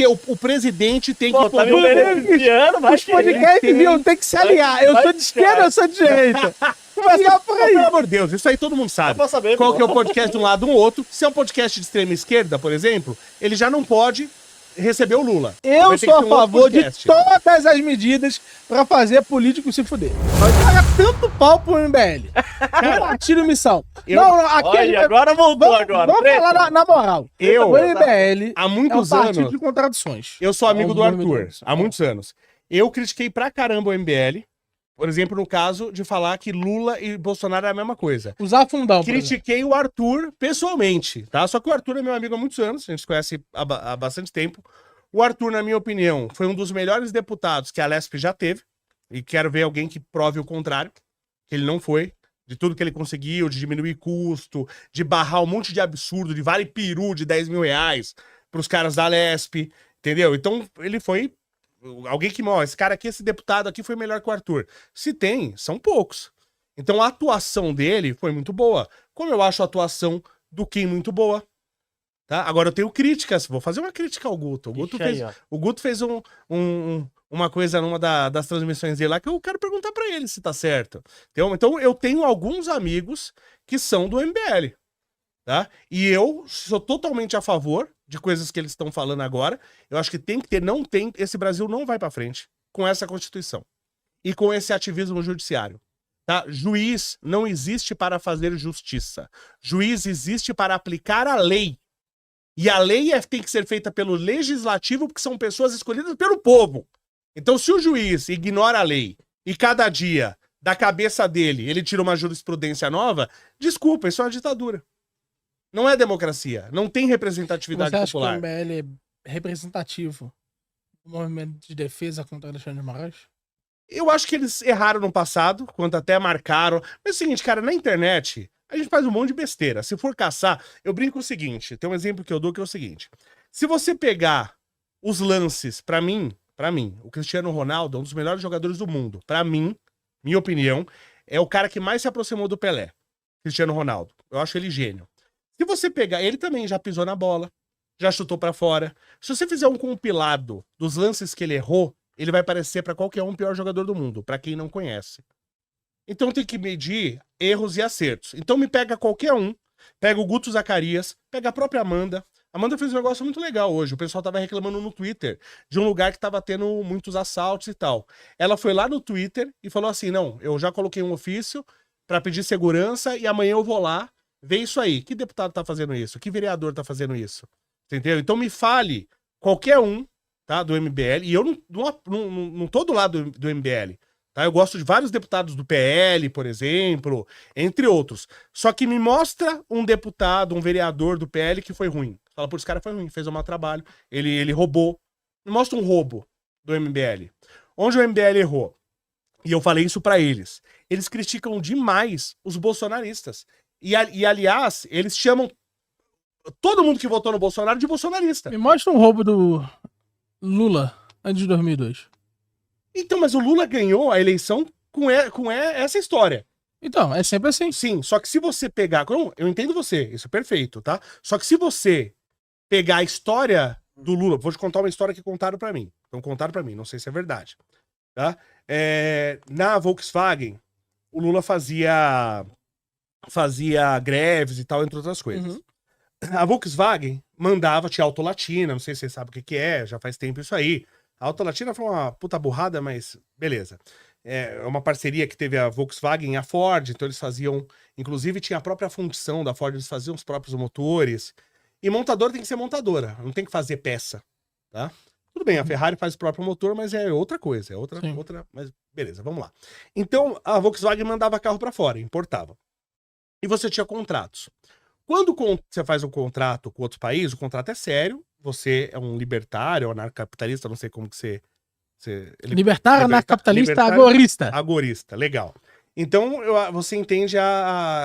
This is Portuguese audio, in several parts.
O presidente tem que... Tá me beneficiando, mas... Os podcasts viu, tem que se aliar. Eu sou de esquerda, eu sou de direita. Começar por aí. Pelo amor de Deus, isso aí todo mundo sabe. Só pra saber, Qual pô. que é o podcast de um lado ou do outro. Se é um podcast de extrema esquerda, por exemplo, ele já não pode receber o Lula. Eu Vai ter sou que a ter um outro favor de podcast. todas as medidas pra fazer político se fuder. Mas paga tanto pau pro MBL. Partido missão. Não, aqui a gente Olha, agora voltou agora. Vamos falar na moral. Eu, O MBL há é um muitos partido anos, de contradições. eu sou amigo É um do Arthur, movimento. há muitos anos. Eu critiquei pra caramba o MBL, por exemplo, no caso de falar que Lula e Bolsonaro é a mesma coisa. Usar fundão, por exemplo. Critiquei o Arthur pessoalmente, tá? Só que o Arthur é meu amigo há muitos anos, a gente se conhece há bastante tempo. O Arthur, na minha opinião, foi um dos melhores deputados que a Lespe já teve, e quero ver alguém que prove o contrário, que ele não foi, de tudo que ele conseguiu, de diminuir custo, de barrar um monte de absurdo, de vale peru de 10 mil reais pros caras da Lespe, entendeu? Então, ele foi alguém que, ó, esse cara aqui, esse deputado aqui foi melhor que o Arthur. Se tem, são poucos. Então, a atuação dele foi muito boa, como eu acho a atuação do Kim muito boa. Tá? Agora eu tenho críticas, vou fazer uma crítica ao Guto. O Guto fez uma coisa numa das transmissões dele lá que eu quero perguntar pra ele se tá certo. Então eu tenho alguns amigos que são do MBL, tá? E eu sou totalmente a favor de coisas que eles estão falando agora. Eu acho que tem que ter, não tem, esse Brasil não vai pra frente com essa Constituição e com esse ativismo judiciário. Tá? Juiz não existe para fazer justiça. Juiz existe para aplicar a lei. E a lei tem que ser feita pelo legislativo, porque são pessoas escolhidas pelo povo. Então, se o juiz ignora a lei e cada dia, da cabeça dele, ele tira uma jurisprudência nova, desculpa, isso é uma ditadura. Não é democracia. Não tem representatividade Você acha popular. que o MBL é representativo do movimento de defesa contra Alexandre de Moraes? Eu acho que eles erraram no passado, quando até marcaram. Mas é o seguinte, cara, na internet, a gente faz um monte de besteira. Se for caçar, eu brinco o seguinte, tem um exemplo que eu dou que é o seguinte. Se você pegar os lances, pra mim, o Cristiano Ronaldo é um dos melhores jogadores do mundo. Pra mim, minha opinião, é o cara que mais se aproximou do Pelé. Cristiano Ronaldo. Eu acho ele gênio. Se você pegar, ele também já pisou na bola, já chutou pra fora. Se você fizer um compilado dos lances que ele errou, ele vai parecer pra qualquer um o pior jogador do mundo, pra quem não conhece. Então tem que medir erros e acertos. Então me pega qualquer um, pega o Guto Zacarias, pega a própria Amanda. A Amanda fez um negócio muito legal hoje. O pessoal tava reclamando no Twitter de um lugar que tava tendo muitos assaltos e tal. Ela foi lá no Twitter e falou assim, não, eu já coloquei um ofício pra pedir segurança e amanhã eu vou lá ver isso aí. Que deputado tá fazendo isso? Que vereador tá fazendo isso? Entendeu? Então me fale qualquer um, tá, do MBL, e eu não tô do lado do MBL. Tá? Eu gosto de vários deputados do PL, por exemplo, entre outros. Só que me mostra um deputado, um vereador do PL que foi ruim. Fala, pô, esse cara foi ruim, fez um mau trabalho, ele roubou. Me mostra um roubo do MBL. Onde o MBL errou? E eu falei isso pra eles. Eles criticam demais os bolsonaristas. E aliás, eles chamam todo mundo que votou no Bolsonaro de bolsonarista. Me mostra um roubo do Lula antes de 2002. Então, mas o Lula ganhou a eleição com essa história. Então, é sempre assim. Sim, só que se você pegar... Eu entendo você, isso é perfeito, tá? Só que se você pegar a história do Lula... Vou te contar uma história que contaram pra mim. Então contaram pra mim, não sei se é verdade. Tá? Na Volkswagen, o Lula fazia greves e tal, entre outras coisas. Uhum. A Volkswagen mandava, tinha Autolatina, não sei se você sabe o que é, já faz tempo isso aí. A Autolatina foi uma puta burrada, mas beleza. É uma parceria que teve a Volkswagen e a Ford, então eles faziam... Inclusive tinha a própria função da Ford, eles faziam os próprios motores. E montadora tem que ser montadora, não tem que fazer peça, tá? Tudo bem, a Ferrari faz o próprio motor, mas é outra coisa, é outra... Mas beleza, vamos lá. Então a Volkswagen mandava carro pra fora, importava. E você tinha contratos. Quando você faz um contrato com outros países, o contrato é sério, você é um libertário, anarcocapitalista, não sei como que você... Libertário, anarcocapitalista, agorista. Agorista, legal. Então você entende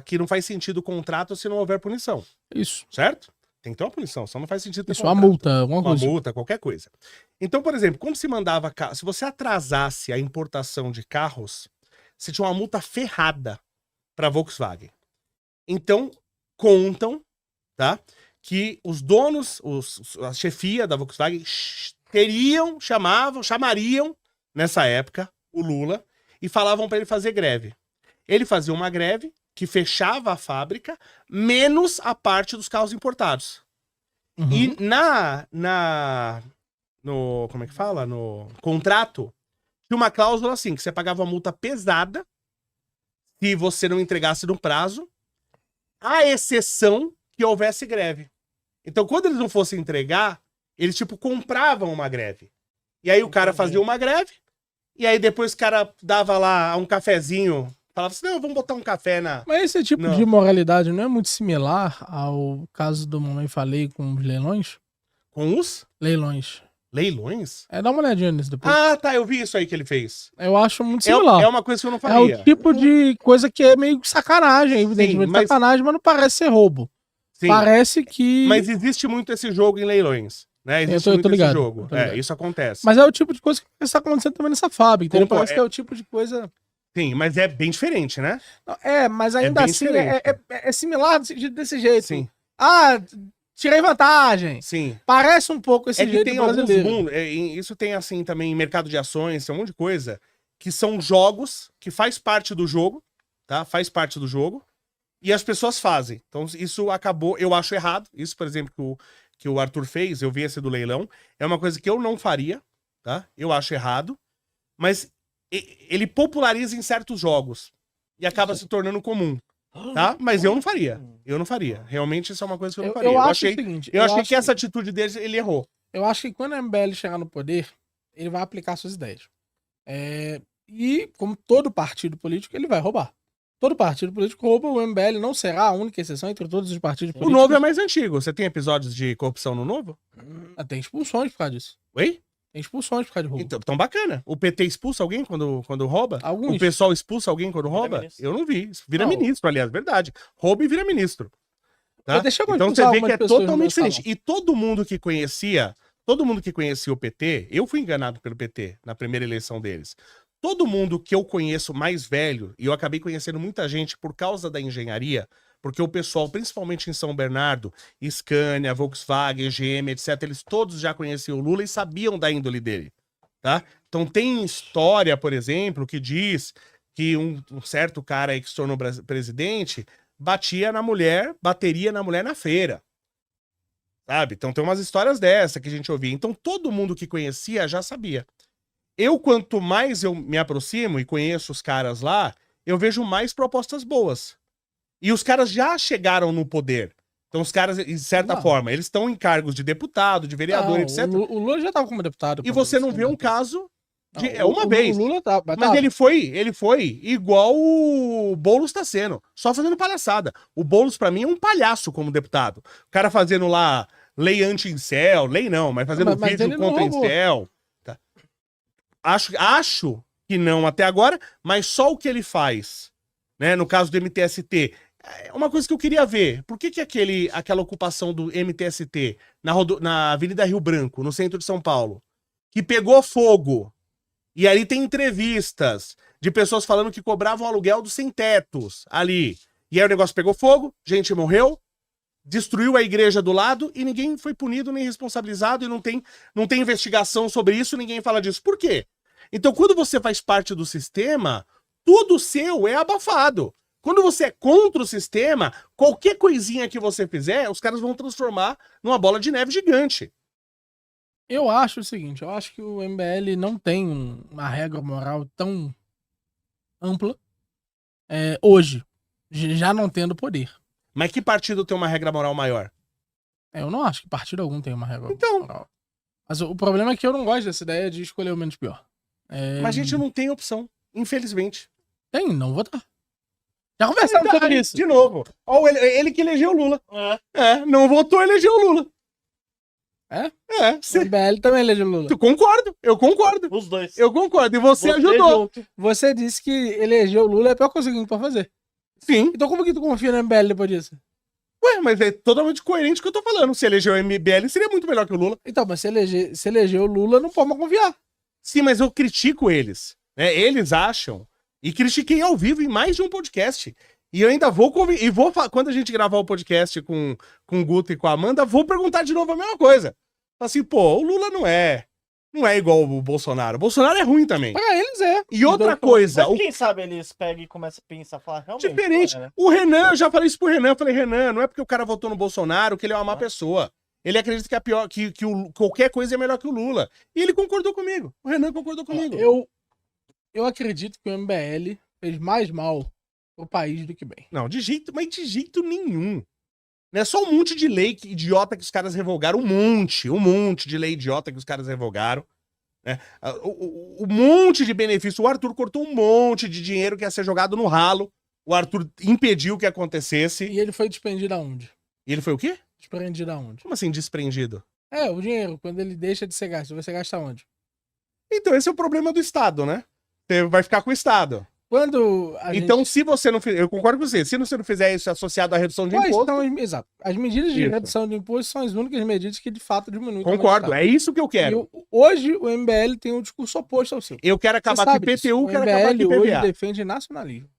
que não faz sentido o contrato se não houver punição. Isso. Certo? Tem que ter uma punição, só não faz sentido ter Isso, contrato. uma multa, alguma Uma coisa. multa, qualquer coisa. Então, por exemplo, quando se mandava... Se você atrasasse a importação de carros, você tinha uma multa ferrada para a Volkswagen. Então, contam, tá? que os donos, a chefia da Volkswagen chamariam, nessa época, o Lula e falavam para ele fazer greve. Ele fazia uma greve que fechava a fábrica, menos a parte dos carros importados. Uhum. E como é que fala? No contrato, tinha uma cláusula assim, que você pagava uma multa pesada se você não entregasse no prazo, à exceção que houvesse greve. Então, quando eles não fossem entregar, eles, tipo, compravam uma greve. E aí o cara fazia uma greve, e aí depois o cara dava lá um cafezinho, falava assim, não, vamos botar um café na... Mas esse tipo Não. de moralidade não é muito similar ao caso do Mamãe Falei com os leilões? Com os Leilões. leilões? Dá uma olhadinha nisso depois. Ah, tá, eu vi isso aí que ele fez. Eu acho muito similar. É uma coisa que eu não É faria. o tipo de coisa que é meio sacanagem, evidentemente mas- sacanagem, mas não parece ser roubo. Sim, Parece que... mas existe muito esse jogo em leilões, né? Existe Eu tô muito ligado, esse jogo. eu tô ligado. Isso acontece. Mas é o tipo de coisa que está acontecendo também nessa fábrica, entendeu? Concordo. Parece que é o tipo de coisa... Sim, mas é bem diferente, né? Mas ainda bem assim diferente. é similar desse jeito. Sim, Ah, tirei vantagem. sim. Parece um pouco esse É que jeito tem alguns brasileiro. mundos, isso tem assim também em mercado de ações, tem um monte de coisa, que são jogos que faz parte do jogo, tá? Faz parte do jogo, e as pessoas fazem. Então isso acabou, eu acho errado, isso, por exemplo, que o Arthur fez, eu vi esse do leilão, é uma coisa que eu não faria, tá? Eu acho errado, mas ele populariza em certos jogos e acaba se tornando comum, tá? Mas eu não faria. Eu não faria. Realmente isso é uma coisa que eu não faria. Eu acho achei, o seguinte... eu achei acho que essa atitude dele, ele errou. Eu acho que quando a MBL chegar no poder, ele vai aplicar suas ideias. E, como todo partido político, ele vai roubar. Todo partido político rouba, o MBL não será a única exceção entre todos os partidos O políticos. Novo é mais antigo. Você tem episódios de corrupção no Novo? Tem expulsões por causa disso. Oi? Tem expulsões por causa de roubo. Então bacana. O PT expulsa alguém quando rouba? Alguns. O pessoal expulsa alguém quando rouba? ministro. Eu não vi. Vira Não. ministro, aliás, verdade. Rouba e vira ministro. Tá? Mas deixa eu Então você expulsar vê que algumas é pessoas no totalmente meu diferente. E todo mundo que conhecia o PT, eu fui enganado pelo PT na primeira eleição deles. Todo mundo que eu conheço mais velho, e eu acabei conhecendo muita gente por causa da engenharia, porque o pessoal, principalmente em São Bernardo, Scania, Volkswagen, GM, etc., eles todos já conheciam o Lula e sabiam da índole dele, tá? Então tem história, por exemplo, que diz que um certo cara aí que se tornou presidente bateria na mulher na feira, sabe? Então tem umas histórias dessa que a gente ouvia. Então todo mundo que conhecia já sabia. Quanto mais eu me aproximo e conheço os caras lá, eu vejo mais propostas boas. E os caras já chegaram no poder. Então os caras, de certa forma, eles estão em cargos de deputado, de vereador, Não, etc. O Lula já estava como deputado. E você não vê um caso de uma O vez. Lula tá, Mas ele foi igual o Boulos tá sendo, só fazendo palhaçada. O Boulos, pra mim, é um palhaço como deputado. O cara fazendo lá lei anti-incel, lei não, mas fazendo Mas vídeo ele não contra roubou. incel. Tá. Acho que não até agora, mas só o que ele faz, né, no caso do MTST, é uma coisa que eu queria ver. Por que aquela ocupação do MTST na Avenida Rio Branco, no centro de São Paulo, que pegou fogo, e ali tem entrevistas de pessoas falando que cobravam aluguel dos sem-tetos ali. E aí o negócio pegou fogo, gente morreu, destruiu a igreja do lado e ninguém foi punido nem responsabilizado e não tem investigação sobre isso, ninguém fala disso. Por quê? Então, quando você faz parte do sistema, tudo seu é abafado. Quando você é contra o sistema, qualquer coisinha que você fizer, os caras vão transformar numa bola de neve gigante. Eu acho o seguinte, eu acho que o MBL não tem uma regra moral tão ampla hoje, já não tendo poder. Mas que partido tem uma regra moral maior? Eu não acho que partido algum tem uma regra Então. moral. Mas o problema é que eu não gosto dessa ideia de escolher o menos pior. Mas a gente não tem opção, infelizmente. Tem, não votar. Já conversamos sobre isso. De novo. Ó, ele que elegeu o Lula. Não votou, elegeu o Lula. O MBL também elegeu o Lula. Eu concordo. Os dois. Eu concordo. E você ajudou. junto. Você disse que eleger o Lula é a pior coisa que a gente pode fazer. Sim. Então como que tu confia no MBL depois disso? Ué, mas é totalmente coerente com o que eu tô falando. Se eleger o MBL, seria muito melhor que o Lula. Então, mas se eleger o Lula, não pode mais confiar. Sim, mas eu critico eles. Né? Eles acham, e critiquei ao vivo em mais de um podcast, E eu ainda vou quando a gente gravar o podcast com o Guto e com a Amanda, vou perguntar de novo a mesma coisa. Assim, pô, o Lula não é igual o Bolsonaro. O Bolsonaro é ruim também. Pra eles é. E outra coisa, Mas quem sabe eles pegam e começam a pensar, falar realmente. diferente. não é, né? O Renan, eu já falei isso pro Renan, eu falei, Renan, não é porque o cara votou no Bolsonaro que ele é uma má pessoa. Ele acredita que é pior, qualquer coisa é melhor que o Lula. E ele concordou comigo. O Renan concordou comigo. Eu acredito que o MBL fez mais mal pro país do que bem. Não, de jeito nenhum. Não é só um monte de lei idiota que os caras revogaram. Um monte de lei idiota que os caras revogaram. Né? Um monte de benefício. O Arthur cortou um monte de dinheiro que ia ser jogado no ralo. O Arthur impediu que acontecesse. E ele foi desprendido aonde? E ele foi o quê? Desprendido aonde? Como assim desprendido? É, o dinheiro, quando ele deixa de ser gasto, você gasta onde? Então esse é o problema do Estado, né? Você vai ficar com o Estado. Quando Então, se você não fizer... Eu concordo com você. Se você não fizer isso associado à redução de imposto... Exato. As medidas de Isso. redução de imposto são as únicas medidas que de fato diminuem. o tamanho do Concordo. Estado. É isso que eu quero. Hoje o MBL tem um discurso oposto ao seu. Eu quero acabar com o IPTU, quero acabar com o hoje IPVA. defende nacionalismo.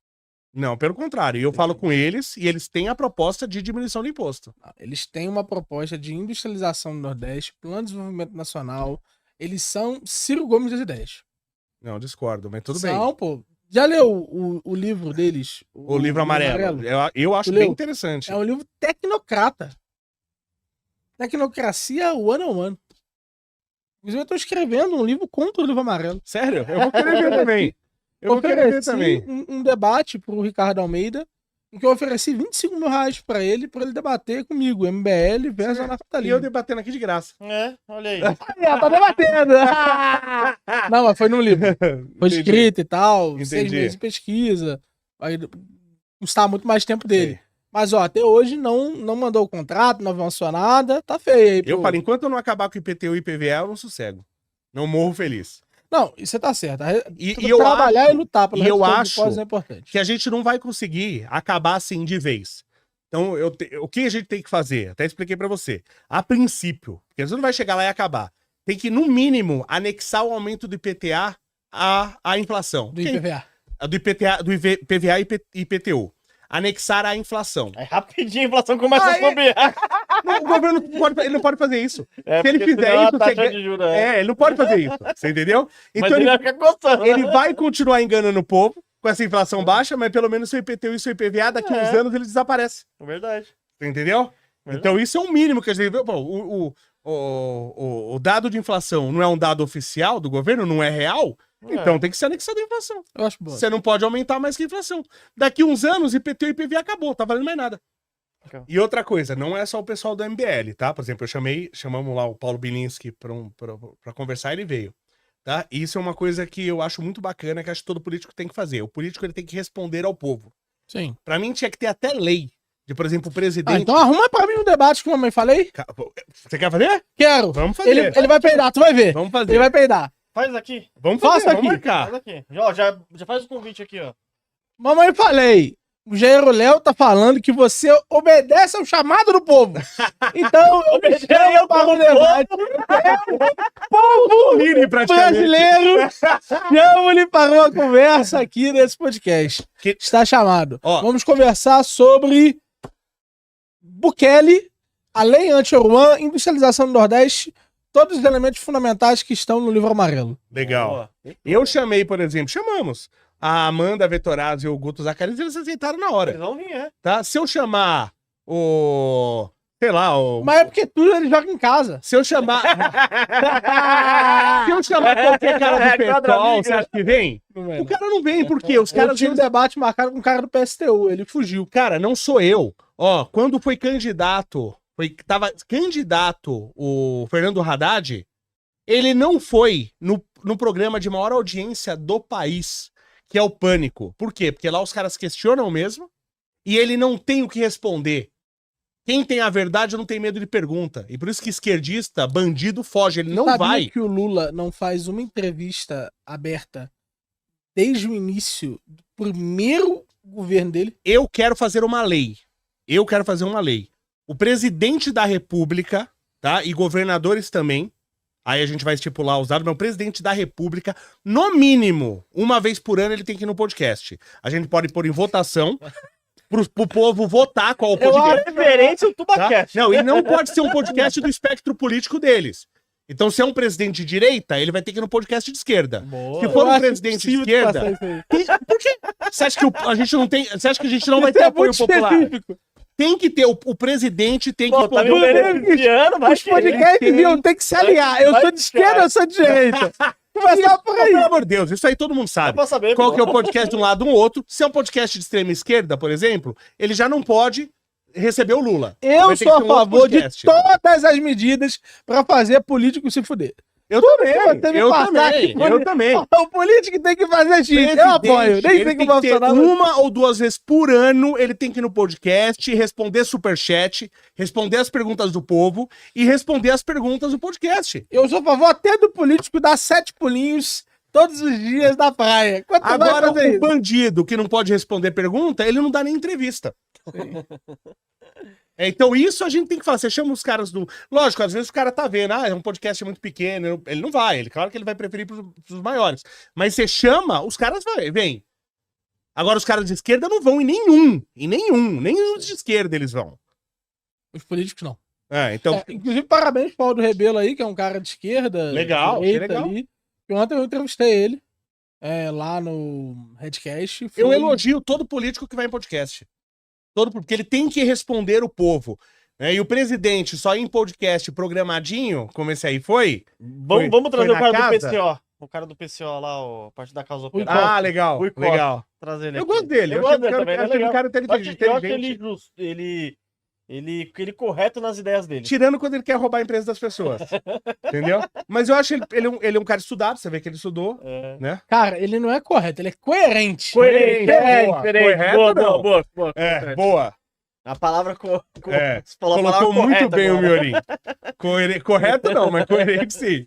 Não, pelo contrário. Eu falo com eles e eles têm a proposta de diminuição do imposto. Eles têm uma proposta de industrialização do Nordeste, plano de desenvolvimento nacional. Eles são Ciro Gomes das ideias. Não, discordo, mas tudo bem. São, pô. Já leu o livro deles? O livro amarelo. Eu acho Tu bem leu? interessante. É um livro tecnocrata. Tecnocracia one on one. Inclusive, eu tô escrevendo um livro contra o livro amarelo. Sério? Eu vou querer ver também. Eu vou querer ver Ofereci também. um debate pro Ricardo Almeida, em que eu ofereci 25 mil reais pra ele debater comigo, MBL versus E eu anarcapitalismo. debatendo aqui de graça. É, olha aí. Tá debatendo! Não, mas foi num livro. Foi Entendi. escrito e tal, Entendi. 6 meses de pesquisa. Aí custava muito mais tempo dele. Sei. Mas, ó, até hoje não mandou o contrato, não avançou nada, tá feio aí. Eu pô. falo, enquanto eu não acabar com o IPTU e IPVA, eu não sossego. Não morro feliz. Não, isso você tá certo. E eu Trabalhar acho- e lutar pelo e eu redução de acho impostos é importante. Que a gente não vai conseguir acabar assim de vez. Então, o que a gente tem que fazer? Até expliquei pra você. A princípio, porque você não vai chegar lá e acabar. Tem que, no mínimo, anexar o aumento do IPTA à inflação. Do IPVA. Do IPTA, do IPVA e IPTU. Anexar à inflação. Aí rapidinho a inflação começa a subir. O governo ele não pode fazer isso. É, Se ele porque fizer senão a isso, taxa você de juros ele não pode fazer isso. Você entendeu? Mas Então ele vai ficar coçando. ele né? vai continuar enganando o povo com essa inflação baixa, mas pelo menos seu IPTU e seu IPVA, daqui a uns anos, ele desaparece. É verdade. Você entendeu? Verdade. Então isso é o mínimo que a gente... Pô, o dado de inflação não é um dado oficial do governo, não é real, então tem que ser anexado à inflação. Eu acho bom. Você não pode aumentar mais que a inflação. Daqui uns anos, IPTU e IPVA acabou, tá valendo mais nada. Legal. E outra coisa, não é só o pessoal do MBL, tá? Por exemplo, chamamos lá o Paulo Bilinski pra conversar, ele veio. Tá? E isso é uma coisa que eu acho muito bacana, que acho que todo político tem que fazer. O político ele tem que responder ao povo. Sim. Pra mim tinha que ter até lei de, por exemplo, o presidente... Então arruma pra mim um debate que a mamãe falei. Você quer fazer? Quero. Vamos fazer. Ele vai peidar, tu vai ver. Vamos fazer. Ele vai peidar. Faz aqui. Vamos fazer, Faça vamos aqui. marcar. Faz aqui. Ó, já faz o convite aqui, ó. Mamãe falei. O Jairo Léo tá falando que você obedece ao chamado do povo. Então, eu me chamo para o debate. O Lini, praticamente. Brasileiro, chamo-lhe para uma conversa aqui nesse podcast. Que- Está chamado. Ó. Vamos conversar sobre Bukele, a lei anti-Oruan, industrialização do Nordeste, todos os elementos fundamentais que estão no livro amarelo. Legal. Boa. Eu chamei, por exemplo, chamamos a Amanda Vetorazzi e o Guto Zacarias, eles aceitaram na Eles hora, vão vir, é. tá? Se eu chamar o... sei lá, o... Mas é porque tudo ele joga em casa. Se eu chamar... Se eu chamar qualquer cara do PSOL, você acha que vem? O cara não vem, porque os Eu caras... tinha um debate marcado com o cara do PSTU, ele fugiu. Cara, não sou eu. Ó, quando foi candidato, tava candidato o Fernando Haddad, ele não foi no programa de maior audiência do país, que é o Pânico. Por quê? Porque lá os caras questionam mesmo e ele não tem o que responder. Quem tem a verdade não tem medo de pergunta. E por isso que esquerdista, bandido, foge. Ele não Sabia vai. que o Lula não faz uma entrevista aberta desde o início do primeiro governo dele? Eu quero fazer uma lei. Eu quero fazer uma lei. O presidente da República, tá? E governadores também. Aí a gente vai estipular os dados, mas o presidente da República, no mínimo, uma vez por ano, ele tem que ir no podcast. A gente pode pôr em votação. pro povo votar qual o Eu podcast. Referência ao Tá? Tubacast. Não, e não pode ser um podcast do espectro político deles. Então, se é um presidente de direita, ele vai ter que ir no podcast de esquerda. Boa. Se for Eu um acho presidente de impossível esquerda, passar isso aí. por quê? Você acha que a gente não tem. Você acha que a gente não vai Isso ter é apoio muito popular? específico. Tem que ter, o presidente tem que Pô, tá me responder. beneficiando, mas Os podcasts iam ter que se aliar. Eu sou de esquerda, eu sou de direita. Começar por aí. Pelo amor de Deus, isso aí todo mundo Só sabe. pra saber, Qual pô. que é o podcast de um lado, um outro. Se é um podcast de extrema esquerda, por exemplo, ele já não pode receber o Lula. Eu Vai ter que sou a ser um outro favor de podcast. todas as medidas pra fazer político se fuder. Eu você também, me eu passar também, aqui, eu também. O político tem que fazer X. Eu apoio. Nem Ele sei que tem o que ter Bolsonaro. uma ou duas vezes por ano, ele tem que ir no podcast, responder superchat, responder as perguntas do povo e responder as perguntas do podcast. Eu sou a favor até do político dar 7 pulinhos todos os dias na praia. Quanto vai Agora, fazer o isso? bandido que não pode responder pergunta, ele não dá nem entrevista. Então, isso a gente tem que falar. Você chama os caras do. Lógico, às vezes o cara tá vendo, é um podcast muito pequeno. Ele não vai. Claro que ele vai preferir pros maiores. Mas você chama, os caras vêm. Agora, os caras de esquerda não vão em nenhum. Nem os de esquerda eles vão. Os políticos não. Então. Inclusive, parabéns pro Aldo Rebelo aí, que é um cara de esquerda. Legal, direita que legal. ali. E ontem eu entrevistei ele lá no Redcast. Eu Foi- elogio todo político que vai em podcast. Porque ele tem que responder o povo. Né? E o presidente só ir em podcast programadinho, como esse aí foi. Vamos trazer foi o cara na do casa? PCO. O cara do PCO lá, o Partido da Causa Ui, Operária. Ah, legal. Rui Costa. Legal. Trazer ele Eu aqui. gosto dele. Eu gosto dele também, Eu né? acho que o Legal. cara é Eu acho inteligente. ele justo. Ele correto nas ideias dele. Tirando quando ele quer roubar a empresa das pessoas. Entendeu? Mas eu acho ele é um cara estudado, você vê que ele estudou. É. Cara, ele não é correto, ele é coerente. Coerente, boa. diferente. Correto, Boa, não. boa. Boa. A palavra É, você falou a Colocou palavra muito correta bem o agora. Miolim. Correto não, mas coerente sim.